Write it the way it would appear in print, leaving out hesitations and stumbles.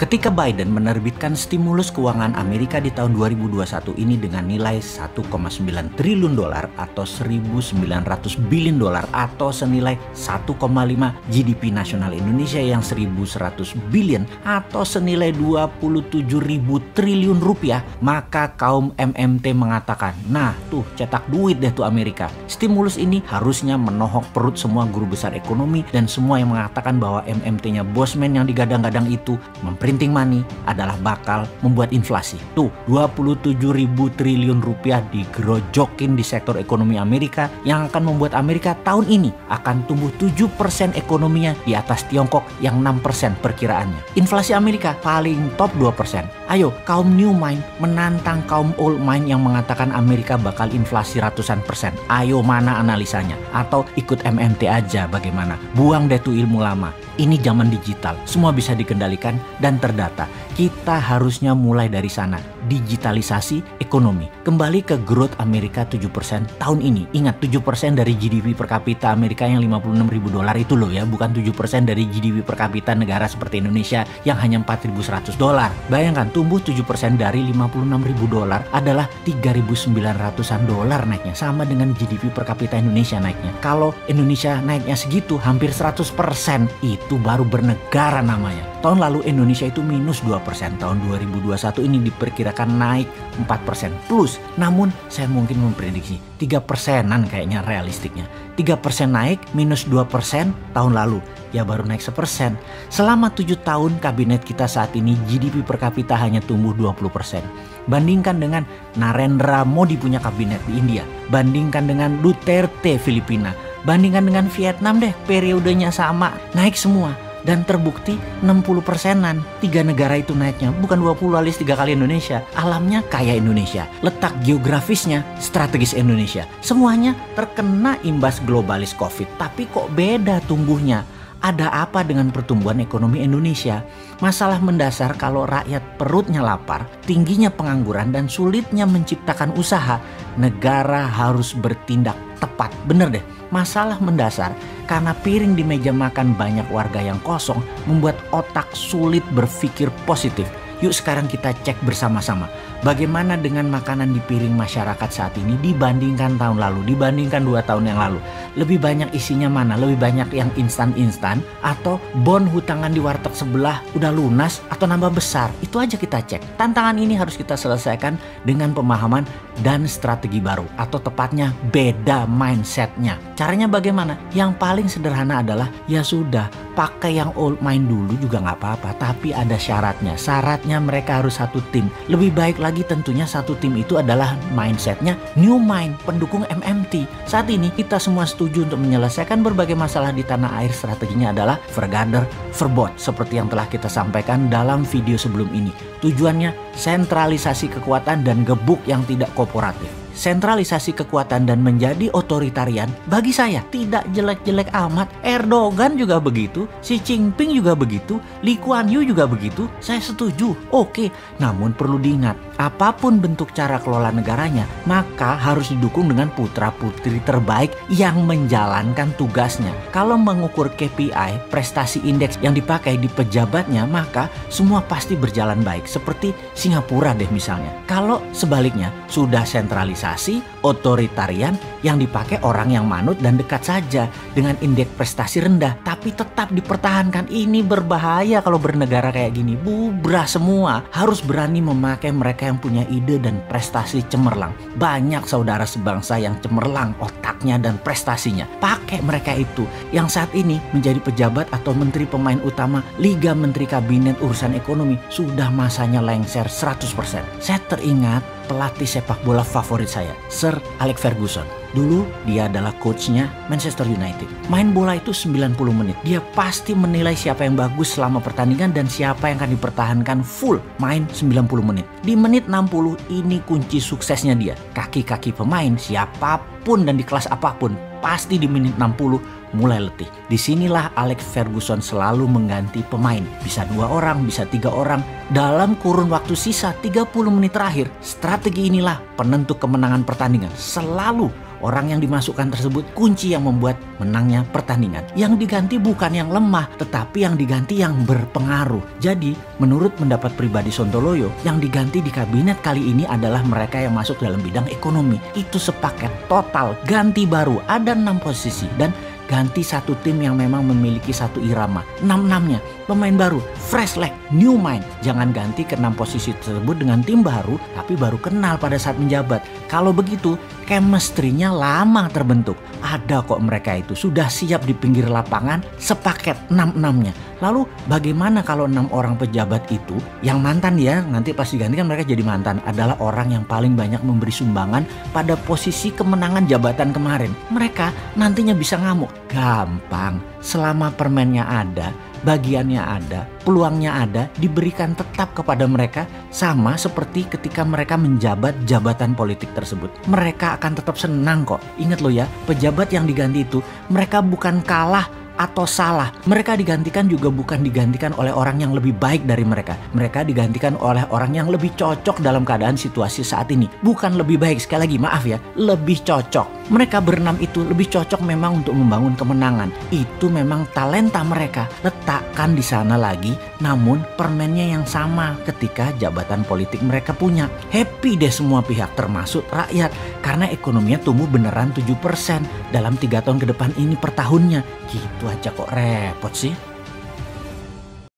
Ketika Biden menerbitkan stimulus keuangan Amerika di tahun 2021 ini dengan nilai 1,9 triliun dolar atau 1.900 billion dolar atau senilai 1,5 GDP nasional Indonesia yang 1.100 billion atau senilai 27.000 triliun rupiah, maka kaum MMT mengatakan, nah tuh cetak duit deh tuh Amerika. Stimulus ini harusnya menohok perut semua guru besar ekonomi dan semua yang mengatakan bahwa MMT-nya bosman yang digadang-gadang itu printing money adalah bakal membuat inflasi. Tuh 27.000 triliun rupiah digerojokin di sektor ekonomi Amerika yang akan membuat Amerika tahun ini akan tumbuh 7% ekonominya di atas Tiongkok yang 6% perkiraannya. Inflasi Amerika paling top 2%. Ayo kaum new mind menantang kaum old mind yang mengatakan Amerika bakal inflasi ratusan persen. Ayo mana analisanya? Atau ikut MMT aja bagaimana? Buang deh tuh ilmu lama. Ini zaman digital, semua bisa dikendalikan dan terdata. Kita harusnya mulai dari sana, digitalisasi ekonomi. Kembali ke growth Amerika 7% tahun ini. Ingat 7% dari GDP per kapita Amerika yang 56.000 dolar itu loh ya, bukan 7% dari GDP per kapita negara seperti Indonesia yang hanya 4.100 dolar. Bayangkan tumbuh 7% dari 56.000 dolar adalah 3.900-an dolar naiknya, sama dengan GDP per kapita Indonesia naiknya. Kalau Indonesia naiknya segitu, hampir 100%, itu baru bernegara namanya. Tahun lalu Indonesia itu minus 2%, tahun 2021 ini diperkirakan naik 4% plus. Namun saya mungkin memprediksi 3%-an kayaknya realistiknya. 3% naik minus 2% tahun lalu, ya baru naik 1%. Selama 7 tahun kabinet kita saat ini GDP per kapita hanya tumbuh 20%. Bandingkan dengan Narendra Modi punya kabinet di India, bandingkan dengan Duterte Filipina, bandingkan dengan Vietnam deh, periodenya sama, naik semua. Dan terbukti 60%-an 3 negara itu naiknya, bukan 20 alias 3 kali Indonesia. Alamnya kayak Indonesia, letak geografisnya strategis Indonesia. Semuanya terkena imbas globalis COVID, tapi kok beda tumbuhnya? Ada apa dengan pertumbuhan ekonomi Indonesia? Masalah mendasar kalau rakyat perutnya lapar, tingginya pengangguran dan sulitnya menciptakan usaha, negara harus bertindak tepat. Bener deh, masalah mendasar karena piring di meja makan banyak warga yang kosong membuat otak sulit berpikir positif. Yuk sekarang kita cek bersama-sama. Bagaimana dengan makanan di piring masyarakat saat ini dibandingkan tahun lalu, dibandingkan 2 tahun yang lalu. Lebih banyak isinya mana? Lebih banyak yang instan-instan atau bon hutangan di warteg sebelah udah lunas atau nambah besar? Itu aja kita cek. Tantangan ini harus kita selesaikan dengan pemahaman dan strategi baru. Atau tepatnya beda mindsetnya. Caranya bagaimana? Yang paling sederhana adalah ya sudah, pakai yang old mind dulu juga nggak apa-apa. Tapi ada syaratnya. Syaratnya mereka harus satu tim. Lebih baik lagi tentunya satu tim itu adalah mindsetnya new mind, pendukung MMT. Saat ini kita semua setuju untuk menyelesaikan berbagai masalah di tanah air. Strateginya adalah vergader, verbod, seperti yang telah kita sampaikan dalam video sebelum ini. Tujuannya sentralisasi kekuatan dan gebuk yang tidak kooperatif. Sentralisasi kekuatan dan menjadi otoritarian bagi saya tidak jelek-jelek amat. Erdogan juga begitu, Xi Jinping juga begitu, Lee Kuan Yew juga begitu. Saya setuju, oke. Namun perlu diingat, apapun bentuk cara kelola negaranya, maka harus didukung dengan putra-putri terbaik yang menjalankan tugasnya. Kalau mengukur KPI, prestasi indeks yang dipakai di pejabatnya, maka semua pasti berjalan baik. Seperti Singapura deh misalnya. Kalau sebaliknya, sudah sentralisasi, otoritarian yang dipakai orang yang manut dan dekat saja dengan indeks prestasi rendah, tapi tetap dipertahankan. Ini berbahaya kalau bernegara kayak gini. Bubrah semua. Harus berani memakai mereka yang punya ide dan prestasi cemerlang. Banyak saudara sebangsa yang cemerlang otaknya dan prestasinya. Pakai mereka itu yang saat ini menjadi pejabat atau menteri pemain utama Liga Menteri Kabinet Urusan Ekonomi. Sudah masanya lengser 100%. Saya teringat pelatih sepak bola favorit saya, Sir Alex Ferguson. Dulu dia adalah coachnya Manchester United. Main bola itu 90 menit. Dia pasti menilai siapa yang bagus selama pertandingan dan siapa yang akan dipertahankan full main 90 menit. Di menit 60 ini kunci suksesnya dia. Kaki-kaki pemain siapapun dan di kelas apapun pasti di menit 60 mulai letih. Disinilah Alex Ferguson selalu mengganti pemain. Bisa 2 orang, bisa 3 orang. Dalam kurun waktu sisa 30 menit terakhir, strategi inilah penentu kemenangan pertandingan. Selalu Orang yang dimasukkan tersebut kunci yang membuat menangnya pertandingan. Yang diganti bukan yang lemah, tetapi yang diganti yang berpengaruh. Jadi, menurut pendapat pribadi Sontoloyo, yang diganti di kabinet kali ini adalah mereka yang masuk dalam bidang ekonomi. Itu sepaket total, ganti baru, ada 6 posisi dan ganti satu tim yang memang memiliki satu irama. 6-6-nya pemain baru, fresh leg, new mind. Jangan ganti ke 6 posisi tersebut dengan tim baru tapi baru kenal pada saat menjabat. Kalau begitu chemistry-nya lama terbentuk. Ada kok mereka itu sudah siap di pinggir lapangan sepaket 6-6-nya. Lalu bagaimana kalau 6 orang pejabat itu yang mantan ya, nanti pas digantikan mereka jadi mantan, adalah orang yang paling banyak memberi sumbangan pada posisi kemenangan jabatan kemarin. Mereka nantinya bisa ngamuk. Gampang, selama permennya ada, bagiannya ada, peluangnya ada, diberikan tetap kepada mereka sama seperti ketika mereka menjabat jabatan politik tersebut. Mereka akan tetap senang kok. Ingat loh ya, pejabat yang diganti itu mereka bukan kalah atau salah. Mereka digantikan juga bukan digantikan oleh orang yang lebih baik dari mereka. Mereka digantikan oleh orang yang lebih cocok dalam keadaan situasi saat ini. Bukan lebih baik, sekali lagi maaf ya, lebih cocok. Mereka berenam itu lebih cocok memang untuk membangun kemenangan. Itu memang talenta mereka. Letakkan di sana lagi, namun permennya yang sama ketika jabatan politik mereka punya. Happy deh semua pihak termasuk rakyat. Karena ekonominya tumbuh beneran 7% dalam 3 tahun ke depan ini per tahunnya. Gitu aja kok repot sih.